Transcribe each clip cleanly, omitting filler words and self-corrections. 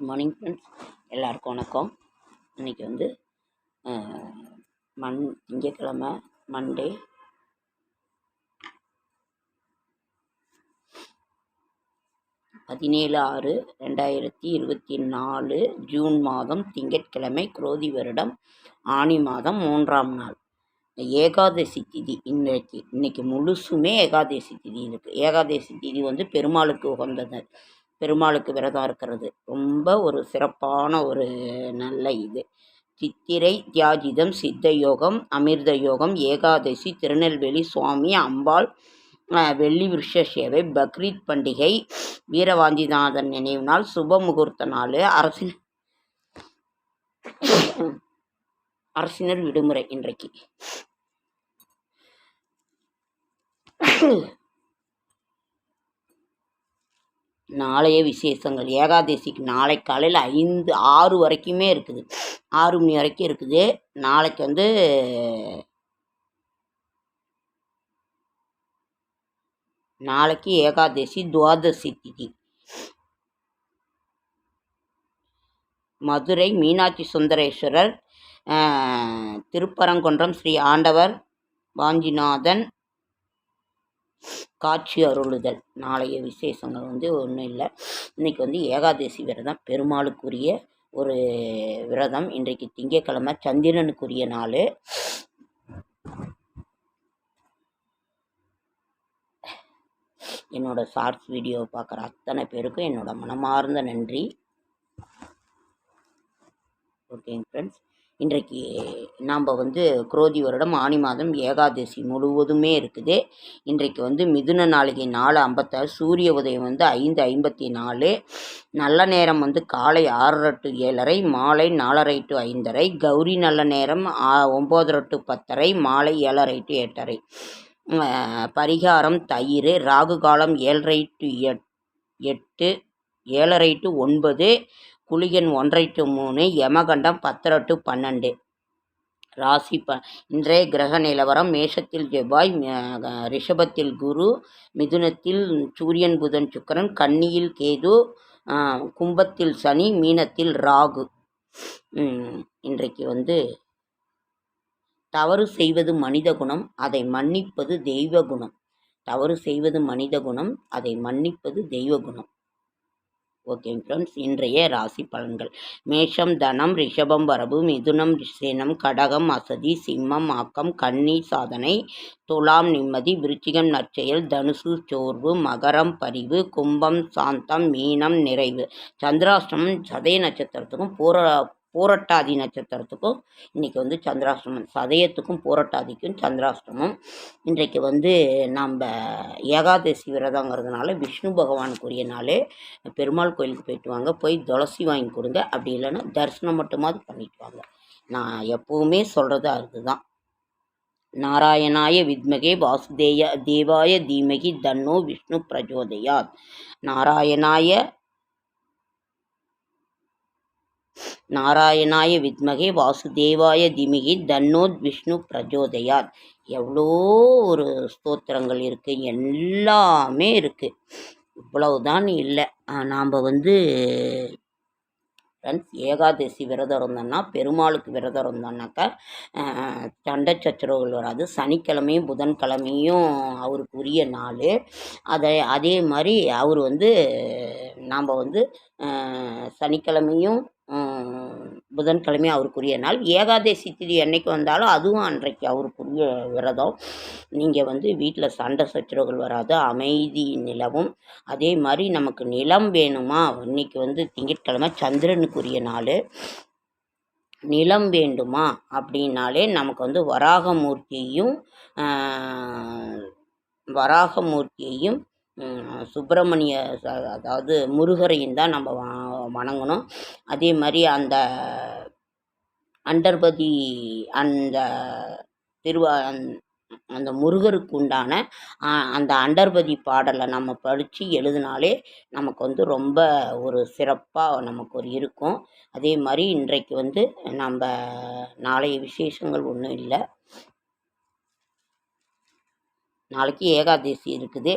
Good morning friends, எல்லாருக்கும் வணக்கம். இன்றைக்கி வந்து திங்கக்கிழமை மண்டே 17/6/2024 ஜூன் மாதம் திங்கட்கிழமை, குரோதி வருடம் ஆனி மாதம் 3ஆம் நாள், ஏகாதசி திதி. இன்னைக்கு முழுசுமே ஏகாதசி திதி இருக்குது. ஏகாதசி திதி வந்து பெருமாளுக்கு உகந்தது. பெருமாளுக்கு விரதம் இருக்கிறது ரொம்ப ஒரு சிறப்பான ஒரு நல்ல இது. சித்திரை தியாஜிதம், சித்த யோகம், அமிர்த யோகம், ஏகாதசி, திருநெல்வேலி சுவாமி, அம்பாள், வெள்ளி விருஷ சேவை, பக்ரீத் பண்டிகை, வீரவாஞ்சிநாதன் நினைவு நாள், சுப முகூர்த்த நாள், அரசினர் விடுமுறை இன்றைக்கு. நாளைய விசேஷங்கள். ஏகாதசிக்கு நாளை காலையில் 6 வரைக்குமே இருக்குது. 6 மணி வரைக்கும் இருக்குது. நாளைக்கு வந்து ஏகாதசி துவாதசி திதி. மதுரை மீனாட்சி சுந்தரேஸ்வரர், திருப்பரங்குன்றம் ஸ்ரீ ஆண்டவர் வாஞ்சிநாதன் காட்சி அருளுதல். நாளைய விசேஷங்கள் வந்து ஒன்றும் இல்லை. இன்றைக்கி வந்து ஏகாதசி விரதம், பெருமாளுக்குரிய ஒரு விரதம். இன்றைக்கு திங்கக்கிழமை, சந்திரனுக்குரிய நாள். என்னோட ஷார்ட்ஸ் வீடியோ பார்க்குற அத்தனை பேருக்கும் என்னோட மனமார்ந்த நன்றி. ஓகேங்க ஃப்ரெண்ட்ஸ், இன்றைக்கு நாம் வந்து குரோதி வருடம் ஆனி மாதம் ஏகாதசி முழுவதுமே இருக்குது. இன்றைக்கு வந்து மிதுன நாளிகை 4:56, சூரிய உதயம் வந்து 5:54, நல்ல நேரம் வந்து காலை 6:30 to 7:30, மாலை 4:30 to 5:30, கௌரி நல்ல நேரம் 9:30 to 10:30, மாலை 7:30 to 8:30. பரிகாரம் தயிர். ராகு காலம் 7:30 to 8, 7:30 to 9, குளிகன் 1:30 to 3, யமகண்டம் 10:30 to 12. ராசி இன்றைய கிரக நிலவரம்: மேஷத்தில் செவ்வாய், ரிஷபத்தில் குரு, மிதுனத்தில் சூரியன் புதன் சுக்கிரன், கன்னியில் கேது, கும்பத்தில் சனி, மீனத்தில் ராகு. இன்றைக்கு வந்து தவறு செய்வது மனித குணம், அதை மன்னிப்பது தெய்வ குணம். தவறு செய்வது மனித குணம், அதை மன்னிப்பது தெய்வ குணம். ஓகேங்க ஃப்ரெண்ட்ஸ், இன்றைய ராசி பலன்கள்: மேஷம் தனம், ரிஷபம் வரவு, மிதுனம் சேனம், கடகம் அசதி, சிம்மம் ஆக்கம், கன்னி சாதனை, துலாம் நிம்மதி, விருச்சிகம் நற்செயல், தனுசு சோர்வு, மகரம் பரிவு, கும்பம் சாந்தம், மீனம் நிறைவு. சந்திராஷ்டமம் சதய நட்சத்திரத்துக்கும் பூரட்டாதி நட்சத்திரத்துக்கும் இன்றைக்கி வந்து சந்திராஷ்டமம். சதயத்துக்கும் பூரட்டாதிக்கும் சந்திராஷ்டமம். இன்றைக்கு வந்து நம்ம ஏகாதசி விரதங்கிறதுனால விஷ்ணு பகவானுக்குரிய நாள். பெருமாள் கோயிலுக்கு போயிட்டு வாங்க, போய் துளசி வாங்கி கொடுங்க. அப்படி இல்லைன்னா தரிசனம் மட்டுமாவது பண்ணிட்டு வாங்க. நான் எப்பவுமே சொல்கிறது அதுதான். நாராயணாய வித்மகே தேவாய தீமகி தன்னோ விஷ்ணு பிரஜோதயாத். நாராயணாய வித்மகே வாசுதேவாய தீமகி தன்னோத் விஷ்ணு பிரஜோதயாத். எவ்வளோ ஒரு ஸ்தோத்திரங்கள் இருக்குது, எல்லாமே இருக்குது. இவ்வளவுதான் இல்லை. நாம் வந்து ஃப்ரெண்ட்ஸ், ஏகாதசி விரதம் இருந்தோம்னா, பெருமாளுக்கு விரதம் இருந்தோம்னாக்கா சண்டை சச்சரவுகள் வராது. சனிக்கிழமையும் புதன்கிழமையும் அவருக்கு உரிய நாள். அதே மாதிரி அவர் வந்து நாம் வந்து சனிக்கிழமையும் புதன்கிழமையும் அவருக்குரிய நாள். ஏகாதசி திதி என்றைக்கு வந்தாலும் அதுவும் அன்றைக்கு அவருக்குரிய விரதம். நீங்கள் வந்து வீட்டில் சண்டை சச்சரவுகள் வராது, அமைதி நிலவும். அதே மாதிரி நமக்கு நிலம் வேணுமா, இன்றைக்கி வந்து திங்கட்கிழமை சந்திரனுக்குரிய நாள். நிலம் வேண்டுமா அப்படின்னாலே நமக்கு வந்து வராகமூர்த்தியையும் சுப்பிரமணிய அதாவது முருகரையும் தான் நம்ம வணங்கணும். அதே மாதிரி அந்த அண்டர்பதி அந்த முருகருக்கு உண்டான அந்த அண்டர்பதி பாடலை நம்ம படித்து எழுதினாலே நமக்கு வந்து ரொம்ப ஒரு சிறப்பாக நமக்கு ஒரு இருக்கும். அதே மாதிரி இன்றைக்கு வந்து நம்ம நாளைய விசேஷங்கள் ஒன்றும் இல்லை. நாளைக்கு ஏகாதசி இருக்குது.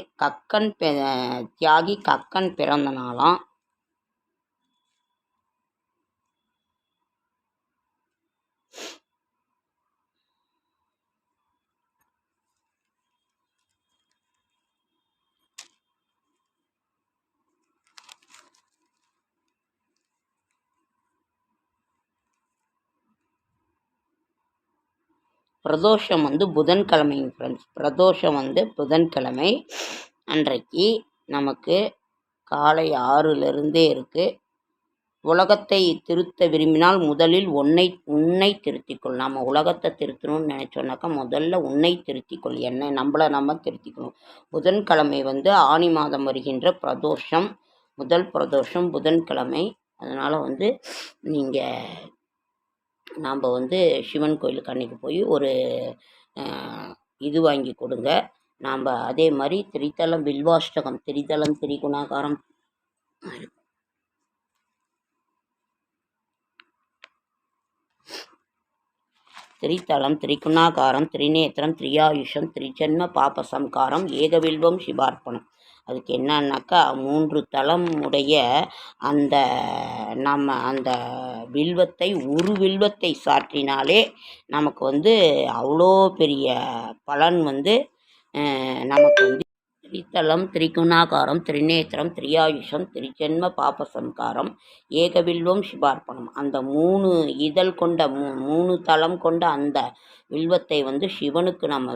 தியாகி கக்கன் பிறந்த நாளாம். பிரதோஷம் வந்து புதன்கிழமைங்க ஃப்ரெண்ட்ஸ். பிரதோஷம் வந்து புதன்கிழமை அன்றைக்கு நமக்கு காலை 6லிருந்தே இருக்குது. உலகத்தை திருத்த விரும்பினால் முதலில் உன்னை திருத்திக்கொள். நம்ம உலகத்தை திருத்தணும்னு நினச்சோன்னாக்கா முதல்ல உன்னை திருத்திக்கொள். நம்மளை நம்ம திருத்திக்கணும். புதன்கிழமை வந்து ஆனி மாதம் வருகின்ற பிரதோஷம், முதல் பிரதோஷம் புதன்கிழமை. அதனால் வந்து நாம் வந்து சிவன் கோயிலுக்கு அன்றைக்கி போய் ஒரு இது வாங்கி கொடுங்க. நாம் அதே மாதிரி திரிதலம் வில்வாஷ்டகம், திரிதலம் திரிகுணாகாரம், திரிதலம் திரிகுணாகாரம், திரிநேத்திரம், திரியாயுஷம், திரிஜன்ம பாபசம்காரம், ஏகவில்வம் சிவார்ப்பணம். அதுக்கு என்னன்னாக்கா 3 தலம் உடைய அந்த வில்வத்தை ஒரு வில்வத்தை சாற்றினாலே நமக்கு வந்து அவ்வளோ பெரிய பலன் வந்து நமக்கு வந்து திரிதலம் திரிகுணாகாரம், திரிநேத்திரம், திரியாயுஷம், திரிஜன்ம பாபசம்காரம், ஏகவில்வம் சிவார்ப்பணம். அந்த 3 இதழ் கொண்ட 3 தலம் கொண்ட அந்த வில்வத்தை வந்து சிவனுக்கு நம்ம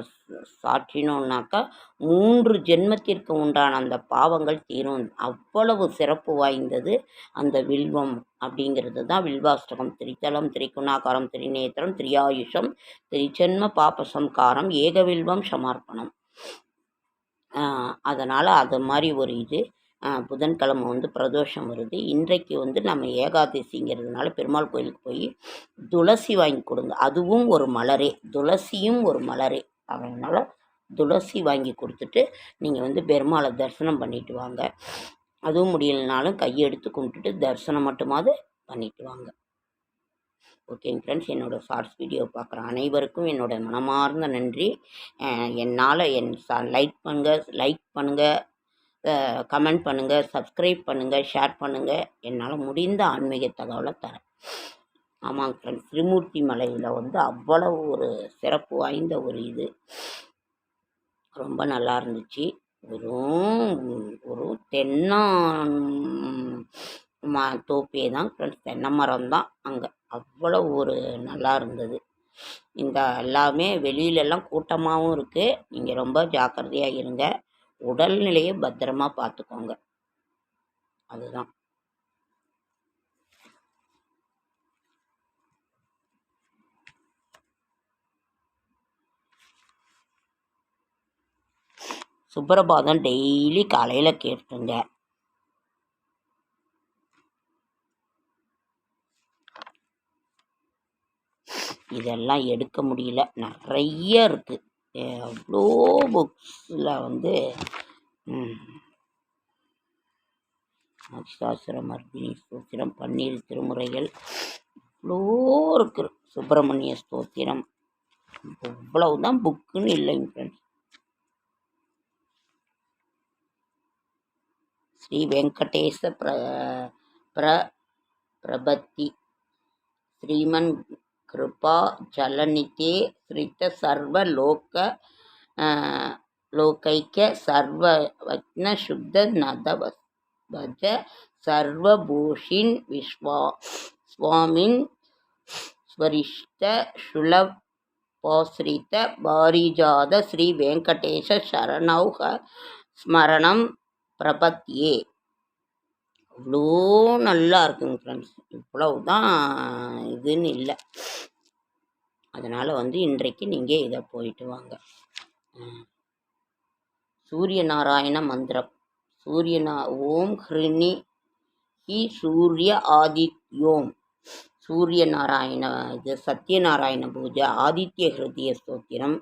சாற்றினோம்னாக்கா 3 ஜென்மத்திற்கு உண்டான அந்த பாவங்கள் தீரும். அவ்வளவு சிறப்பு வாய்ந்தது அந்த வில்வம் அப்படிங்கிறது தான் வில்வாஷ்டகம். திரிதலம் திரிகுணாகாரம், திரிநேத்திரம், திரியாயுஷம், திரிஜன்ம பாபசம்காரம், ஏகவில்வம் சமர்ப்பணம். அதனால் அது மாதிரி ஒரு இது புதன்கிழமை வந்து பிரதோஷம் வருது. இன்றைக்கு வந்து நம்ம ஏகாதசிங்கிறதுனால பெருமாள் கோயிலுக்கு போய் துளசி வாங்கி கொடுங்க. அதுவும் ஒரு மலரே, துளசியும் ஒரு மலரே. அதனால் துளசி வாங்கி கொடுத்துட்டு நீங்கள் வந்து பெருமாளை தரிசனம் பண்ணிட்டு வாங்க. அதுவும் முடியலைனாலும் கையெடுத்து கும்பிட்டுட்டு தரிசனம் மட்டுமாவது பண்ணிட்டு வாங்க. ஓகேங்க ஃப்ரெண்ட்ஸ், என்னோடய ஷார்ட்ஸ் வீடியோ பார்க்குற அனைவருக்கும் என்னோடய மனமார்ந்த நன்றி. என்னால் லைக் பண்ணுங்கள், கமெண்ட் பண்ணுங்கள், சப்ஸ்கிரைப் பண்ணுங்கள், ஷேர் பண்ணுங்கள். என்னால் முடிந்த ஆன்மீக தகவலை தரேன். ஆமாங்க ஃப்ரெண்ட்ஸ், திருமூர்த்தி மலையில் வந்து அவ்வளவு ஒரு சிறப்பு வாய்ந்த ஒரு இது ரொம்ப நல்லா இருந்துச்சு. ஒரு தோப்பே தான் ஃப்ரெண்ட்ஸ், தென்னை மரம் தான் அங்கே. அவ்வளோ ஒரு நல்லா இருந்தது. இந்த எல்லாமே வெளியிலெல்லாம் கூட்டமாகவும் இருக்குது. நீங்கள் ரொம்ப ஜாக்கிரதையாக இருங்க. உடல்நிலையை பத்திரமா பார்த்துக்கோங்க. அதுதான். சுப்ரபாதம் டெய்லி காலையில் கேட்டுங்க. இதெல்லாம் எடுக்க முடியல, நிறைய இருக்குது. அவ்வளோ புக்ஸில் வந்து மகிஷாசுரம், மர்தினி ஸ்தோத்திரம், பன்னீர் திருமுறைகள் இவ்வளோ இருக்குது. சுப்பிரமணிய ஸ்தோத்திரம், இவ்வளவுதான் புக்குன்னு இல்லைங்க ஃப்ரெண்ட்ஸ். ஸ்ரீ வெங்கடேச பிரபத்தி ஸ்ரீமன் கிருபா ஜலநிதே ஸ்ரித சர்வ லோகைக்க சர்வஜ்ஞ சுத்த நதவஜ சர்வபூஷின் ஸ்வாமின் ஸ்வரிஷ்ட சுலபாஸ்ரித பாரிஜாத ஸ்ரீ வெங்கடேஷ சரணௌக ஸ்மரணம் பிரபத்தியே. அவ்வளோ நல்லா இருக்குங்க ஃப்ரெண்ட்ஸ். இவ்வளவுதான் இதுன்னு இல்லை. அதனால் வந்து இன்றைக்கு நீங்கள் இதை போயிட்டு வாங்க. சூரிய நாராயண மந்திரம். ஓம் ஹ்ரிணி ஹி சூரிய ஆதித்யோம். சூரிய நாராயண இது சத்யநாராயண பூஜை, ஆதித்ய ஹிருதய ஸ்தோத்திரம்.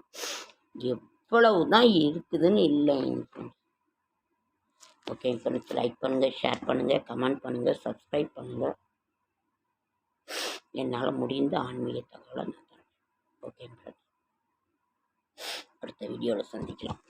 எவ்வளவு தான் இருக்குதுன்னு இல்லைங்க. ஓகே ஃப்ரெண்ட்ஸ், லைக் பண்ணுங்கள், ஷேர் பண்ணுங்கள், கமெண்ட் பண்ணுங்கள், சப்ஸ்கிரைப் பண்ணுங்கள். என்னால் முடிந்த ஆன்மீக தகவலை நான் தரேன். ஓகே ஃப்ரெண்ட்ஸ், அடுத்த வீடியோவில் சந்திக்கலாம்.